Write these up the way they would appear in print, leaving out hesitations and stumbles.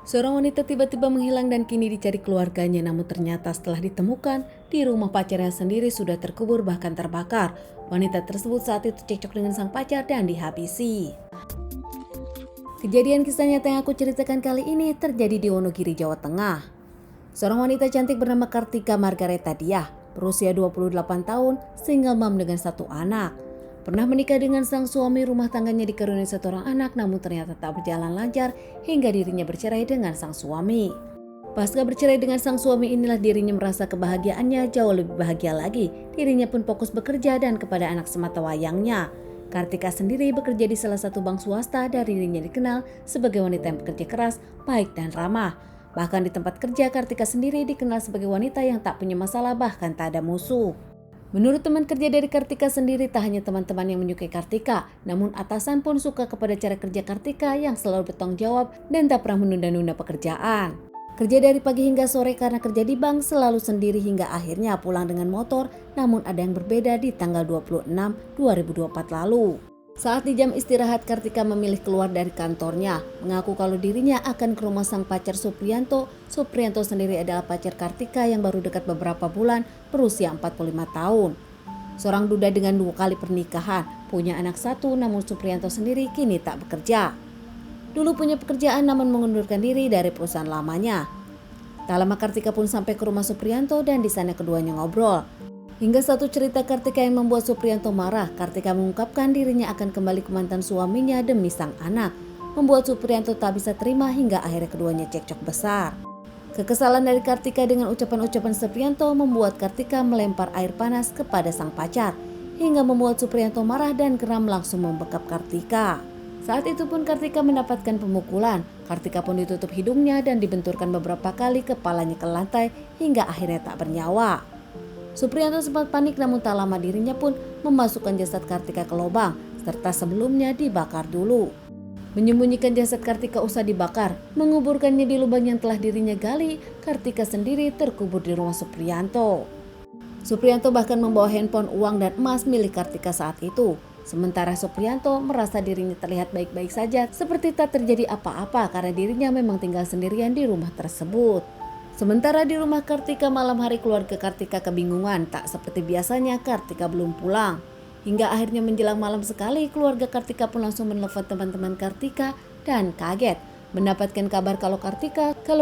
Seorang wanita tiba-tiba menghilang dan kini dicari keluarganya, namun ternyata setelah ditemukan di rumah pacarnya sendiri sudah terkubur bahkan terbakar. Wanita tersebut saat itu cekcok dengan sang pacar dan dihabisi. Kejadian kisah nyata yang aku ceritakan kali ini terjadi di Wonogiri, Jawa Tengah. Seorang wanita cantik bernama Kartika Margareta Diah, berusia 28 tahun, single mom dengan satu anak. Pernah menikah dengan sang suami, rumah tangganya dikaruniai satu orang anak, namun ternyata tak berjalan lancar hingga dirinya bercerai dengan sang suami. Pasca bercerai dengan sang suami inilah dirinya merasa kebahagiaannya jauh lebih bahagia lagi. Dirinya pun fokus bekerja dan kepada anak semata wayangnya. Kartika sendiri bekerja di salah satu bank swasta dan dirinya dikenal sebagai wanita yang bekerja keras, baik dan ramah. Bahkan di tempat kerja, Kartika sendiri dikenal sebagai wanita yang tak punya masalah, bahkan tak ada musuh. Menurut teman kerja dari Kartika sendiri, tak hanya teman-teman yang menyukai Kartika, namun atasan pun suka kepada cara kerja Kartika yang selalu bertanggung jawab dan tak pernah menunda-nunda pekerjaan. Kerja dari pagi hingga sore karena kerja di bank selalu sendiri hingga akhirnya pulang dengan motor, namun ada yang berbeda di tanggal 26/2024 lalu. Saat di jam istirahat, Kartika memilih keluar dari kantornya, mengaku kalau dirinya akan ke rumah sang pacar Supriyanto. Supriyanto sendiri adalah pacar Kartika yang baru dekat beberapa bulan, berusia 45 tahun. Seorang duda dengan 2 kali pernikahan, punya anak 1, namun Supriyanto sendiri kini tak bekerja. Dulu punya pekerjaan namun mengundurkan diri dari perusahaan lamanya. Tak lama Kartika pun sampai ke rumah Supriyanto dan di sana keduanya ngobrol. Hingga satu cerita Kartika yang membuat Supriyanto marah. Kartika mengungkapkan dirinya akan kembali ke mantan suaminya demi sang anak. Membuat Supriyanto tak bisa terima hingga akhirnya keduanya cekcok besar. Kekesalan dari Kartika dengan ucapan-ucapan Supriyanto membuat Kartika melempar air panas kepada sang pacar. Hingga membuat Supriyanto marah dan geram langsung membekap Kartika. Saat itu pun Kartika mendapatkan pemukulan. Kartika pun ditutup hidungnya dan dibenturkan beberapa kali kepalanya ke lantai hingga akhirnya tak bernyawa. Supriyanto sempat panik namun tak lama dirinya pun memasukkan jasad Kartika ke lubang serta sebelumnya dibakar dulu. Menyembunyikan jasad Kartika usai dibakar, menguburkannya di lubang yang telah dirinya gali, Kartika sendiri terkubur di rumah Supriyanto. Supriyanto bahkan membawa handphone, uang dan emas milik Kartika saat itu. Sementara Supriyanto merasa dirinya terlihat baik-baik saja, seperti tak terjadi apa-apa karena dirinya memang tinggal sendirian di rumah tersebut. Sementara di rumah Kartika malam hari, keluarga Kartika kebingungan. Tak seperti biasanya Kartika belum pulang. Hingga akhirnya menjelang malam sekali keluarga Kartika pun langsung menelpon teman-teman Kartika dan kaget mendapatkan kabar kalau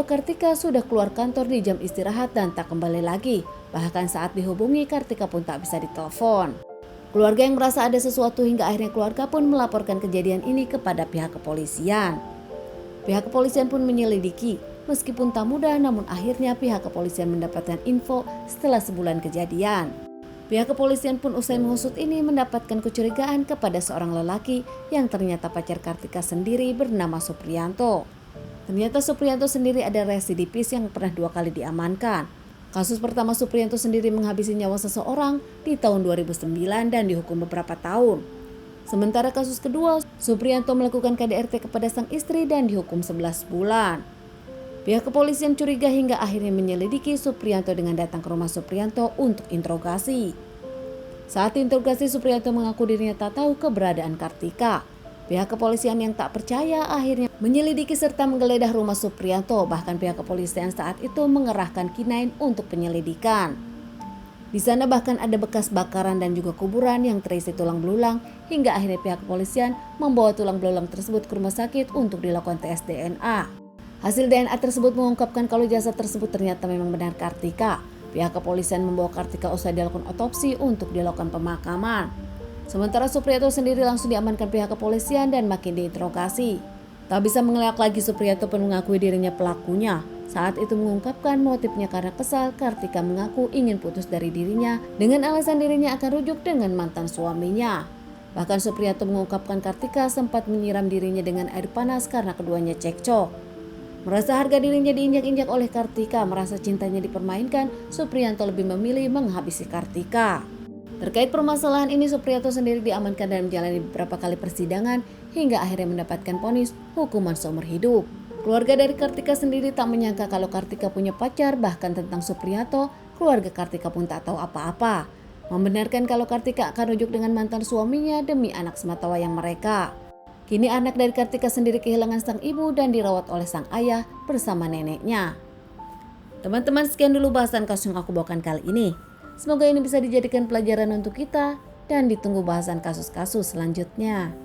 Kartika sudah keluar kantor di jam istirahat dan tak kembali lagi. Bahkan saat dihubungi Kartika pun tak bisa ditelepon. Keluarga yang merasa ada sesuatu hingga akhirnya keluarga pun melaporkan kejadian ini kepada pihak kepolisian. Pihak kepolisian pun menyelidiki. Meskipun tak mudah, namun akhirnya pihak kepolisian mendapatkan info setelah sebulan kejadian. Pihak kepolisian pun usai mengusut ini mendapatkan kecurigaan kepada seorang lelaki yang ternyata pacar Kartika sendiri bernama Supriyanto. Ternyata Supriyanto sendiri ada residivis yang pernah 2 kali diamankan. Kasus pertama, Supriyanto sendiri menghabisi nyawa seseorang di tahun 2009 dan dihukum beberapa tahun. Sementara kasus kedua, Supriyanto melakukan KDRT kepada sang istri dan dihukum 11 bulan. Pihak kepolisian curiga hingga akhirnya menyelidiki Supriyanto dengan datang ke rumah Supriyanto untuk interogasi. Saat interogasi, Supriyanto mengaku dirinya tak tahu keberadaan Kartika. Pihak kepolisian yang tak percaya akhirnya menyelidiki serta menggeledah rumah Supriyanto. Bahkan pihak kepolisian saat itu mengerahkan K9 untuk penyelidikan. Di sana bahkan ada bekas bakaran dan juga kuburan yang terisi tulang belulang, hingga akhirnya pihak kepolisian membawa tulang belulang tersebut ke rumah sakit untuk dilakukan tes DNA. Hasil DNA tersebut mengungkapkan kalau jasad tersebut ternyata memang benar Kartika. Pihak kepolisian membawa Kartika usai dilakukan otopsi untuk dilakukan pemakaman. Sementara Supriyanto sendiri langsung diamankan pihak kepolisian dan makin diinterogasi. Tak bisa mengelak lagi, Supriyanto pun mengakui dirinya pelakunya. Saat itu mengungkapkan motifnya karena kesal. Kartika mengaku ingin putus dari dirinya dengan alasan dirinya akan rujuk dengan mantan suaminya. Bahkan Supriyanto mengungkapkan Kartika sempat menyiram dirinya dengan air panas karena keduanya cekcok. Merasa harga dirinya diinjak-injak oleh Kartika, merasa cintanya dipermainkan, Supriyanto lebih memilih menghabisi Kartika. Terkait permasalahan ini, Supriyanto sendiri diamankan dan menjalani beberapa kali persidangan hingga akhirnya mendapatkan vonis hukuman seumur hidup. Keluarga dari Kartika sendiri tak menyangka kalau Kartika punya pacar, bahkan tentang Supriyanto, keluarga Kartika pun tak tahu apa-apa. Membenarkan kalau Kartika akan rujuk dengan mantan suaminya demi anak sematawayang mereka. Kini anak dari Kartika sendiri kehilangan sang ibu dan dirawat oleh sang ayah bersama neneknya. Teman-teman, sekian dulu bahasan kasus yang aku bawakan kali ini. Semoga ini bisa dijadikan pelajaran untuk kita dan ditunggu bahasan kasus-kasus selanjutnya.